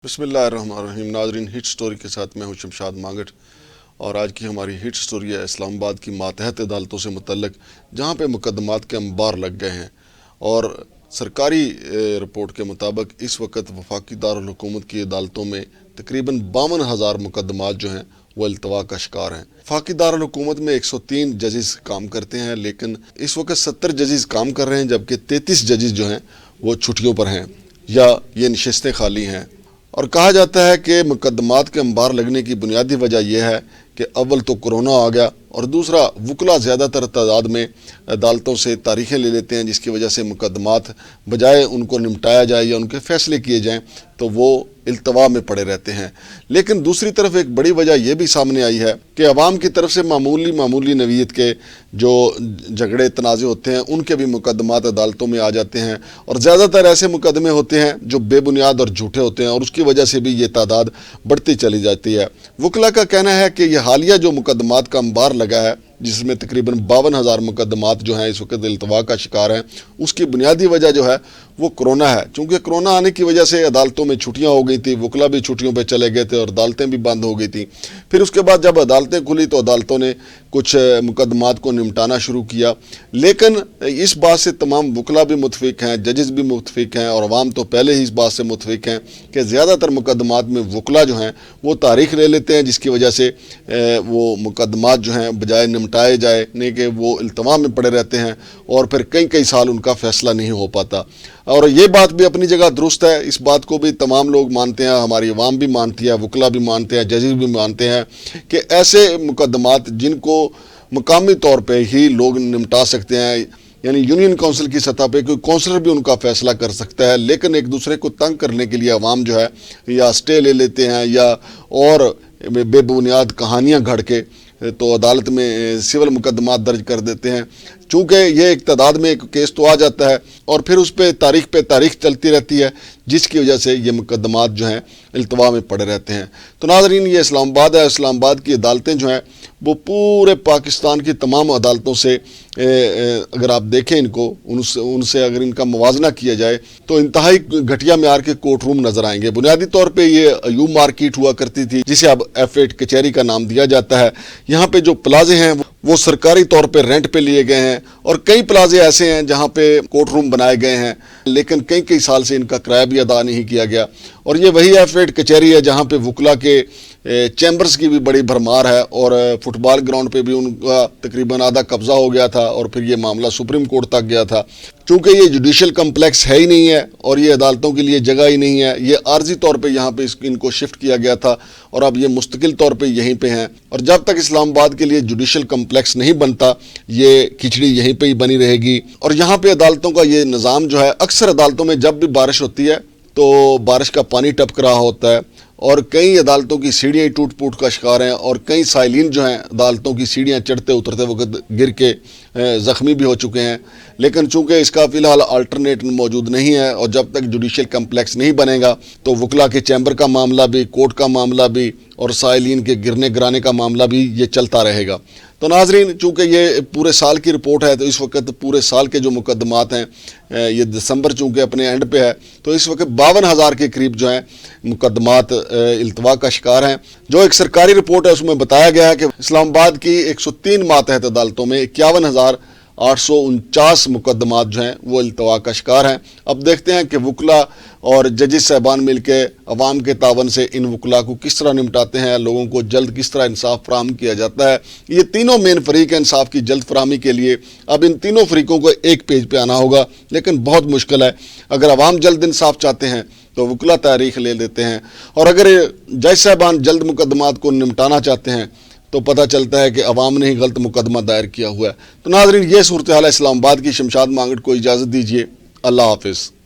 बिस्मिल्लाहिर्रहमानिर्रहीम। नाजरीन, hit story के साथ मैं हूं शमशाद मांगट और आज की हमारी हिट स्टोरी है इस्लामाबाद की मातहत अदालतों से मुतल्लिक, जहां पे मुकदमात के अंबार लग गए हैं। और सरकारी रिपोर्ट के मुताबिक इस वक्त वफाकी दारुल हुकूमत की अदालतों में तकरीबन 52,000 मुकदमात जो हैं वो अल्तवा का शिकार हैं। वफाकी दारुल हुकूमत में 103 जजेस काम करते हैं, लेकिन इस वक्त 70 जजेस काम कर रहे हैं, जबकि 33 जजेस जो हैं वो छुट्टियों पर हैं या ये नशिस्तें खाली हैं। और कहा जाता है कि मुकदमात के अंबार लगने की बुनियादी वजह यह है कि अव्वल तो कोरोना आ गया और दूसरा वकला ज़्यादातर तादाद में अदालतों से तारीखें ले लेते हैं, जिसकी वजह से मुकदमात बजाय उनको निपटाया जाए या उनके फ़ैसले किए जाएं तो वो इल्तवा में पड़े रहते हैं। लेकिन दूसरी तरफ एक बड़ी वजह यह भी सामने आई है कि अवाम की तरफ से मामूली नवीयत के जो झगड़े तनाज़े होते हैं उनके भी मुकदमात अदालतों में आ जाते हैं, और ज़्यादातर ऐसे मुकदमे होते हैं जो बेबुनियाद और झूठे होते हैं, और उसकी वजह से भी ये तादाद बढ़ती चली जाती है। वकला का कहना है कि यह हालिया जो मुकदमात का अंबार लगा है, जिसमें तकरीबन 52,000 मुकदमात जो हैं इस वक्त इल्तवा का शिकार हैं, उसकी बुनियादी वजह जो है वो कोरोना है। चूँकि कोरोना आने की वजह से अदालतों में छुट्टियां हो गई थी, वकला भी छुट्टियों पे चले गए थे और अदालतें भी बंद हो गई थी। फिर उसके बाद जब अदालतें खुली तो अदालतों ने कुछ मुकदमात को निपटाना शुरू किया, लेकिन इस बात से तमाम वकला भी मुतफिक हैं, जजेस भी मुतफिक हैं, और अवाम तो पहले ही इस बात से मुतफिक हैं कि ज़्यादातर मुकदमात में वकला जो हैं वो तारीख ले लेते हैं, जिसकी वजह से वो मुकदमात जो हैं बजाय निपटाए जाए नहीं कि वो इल्तवा में पड़े रहते हैं और फिर कई साल उनका फ़ैसला नहीं हो पाता। और ये बात भी अपनी जगह दुरुस्त है, इस बात को भी तमाम लोग मानते हैं, हमारी अवाम भी मानती है, वकला भी मानते हैं, जजेस भी मानते हैं कि ऐसे मुकदमात जिनको मकामी तौर पे ही लोग निपटा सकते हैं, यानी यूनियन काउंसिल की सतह पे कोई काउंसलर भी उनका फ़ैसला कर सकता है, लेकिन एक दूसरे को तंग करने के लिए अवाम जो है या स्टे ले लेते हैं या और बेबुनियाद कहानियाँ घड़ के तो अदालत में सिविल मुकदमात दर्ज कर देते हैं। चूँकि ये एक तादाद में एक केस तो आ जाता है और फिर उस पर तारीख चलती रहती है, जिसकी वजह से ये मुकदमात जो हैं इल्तवा में पड़े रहते हैं। तो नाज़रीन, ये इस्लामाबाद है, इस्लामाबाद की अदालतें जो हैं वो पूरे पाकिस्तान की तमाम अदालतों से अगर आप देखें इनको, उनसे अगर इनका मुवाजना किया जाए तो इंतहाई घटिया म्यार के कोर्ट रूम नज़र आएंगे। बुनियादी तौर पे ये अयूब मार्केट हुआ करती थी, जिसे अब F8 कचहरी का नाम दिया जाता है। यहाँ पे जो प्लाजे हैं वो सरकारी तौर पे रेंट पे लिए गए हैं, और कई प्लाजे ऐसे हैं जहाँ पे कोर्ट रूम बनाए गए हैं, लेकिन कई साल से इनका किराया भी अदा नहीं किया गया। और ये वही F8 कचहरी है जहाँ पे वकला के चैम्बर्स की भी बड़ी भरमार है, और फुटबॉल ग्राउंड पे भी उनका तकरीबन आधा कब्ज़ा हो गया था, और फिर ये मामला सुप्रीम कोर्ट तक गया था। चूँकि ये जुडिशल कम्प्लेक्स है ही नहीं है और ये अदालतों के लिए जगह ही नहीं है, ये आर्जी तौर पे यहाँ पे इनको शिफ्ट किया गया था और अब ये मुस्तकिल तौर पे यहीं पे हैं। और जब तक इस्लामाबाद के लिए जुडिशल कम्प्लेक्स नहीं बनता, ये खिचड़ी यहीं पे ही बनी रहेगी। और यहाँ पे अदालतों का ये निज़ाम जो है, अक्सर अदालतों में जब भी बारिश होती है तो बारिश का पानी टपक रहा होता है, और कई अदालतों की सीढ़ियाँ टूट फूट का शिकार हैं, और कई साइलिन जो हैं अदालतों की सीढ़ियाँ चढ़ते उतरते वक्त गिर के ज़ख्मी भी हो चुके हैं। लेकिन चूँकि इसका फ़िलहाल अल्टरनेट मौजूद नहीं है, और जब तक जुडिशल कम्प्लेक्स नहीं बनेगा तो वकला के चैम्बर का मामला भी, कोर्ट का मामला भी और साइलिन के गिरने गिराने का मामला भी ये चलता रहेगा। तो नाजरीन, चूँकि ये पूरे साल की रिपोर्ट है तो इस वक्त पूरे साल के जो मुकदमात हैं, ये दिसंबर चूँकि अपने एंड पे है, तो इस वक्त 52,000 के करीब जो हैं मुकदमात इल्तवा का शिकार हैं। जो एक सरकारी रिपोर्ट है उसमें बताया गया है कि इस्लामाबाद की 103 मातहत अदालतों में 51,849 मुकदमात जो हैं वो इल्तवा का शिकार हैं। अब देखते हैं कि वकला और जजेस साहबान मिल के अवाम के तावन से इन वकला को किस तरह निपटाते हैं, लोगों को जल्द किस तरह इंसाफ फराहम किया जाता है। ये तीनों मेन फरीक हैं इंसाफ की जल्द फराहमी के लिए। अब इन तीनों फरीकों को एक पेज पे आना होगा, लेकिन बहुत मुश्किल है। अगर अवाम जल्द इंसाफ चाहते हैं तो वकला तारीख ले लेते हैं, और अगर जज साहबान जल्द मुकदमात को निपटाना चाहते हैं तो पता चलता है कि अवाम ने ही गलत मुकदमा दायर किया हुआ है। तो नाज़रीन, ये सूरत हाल है इस्लामाबाद की। शमशाद मांगट को इजाज़त दीजिए। अल्लाह हाफिज़।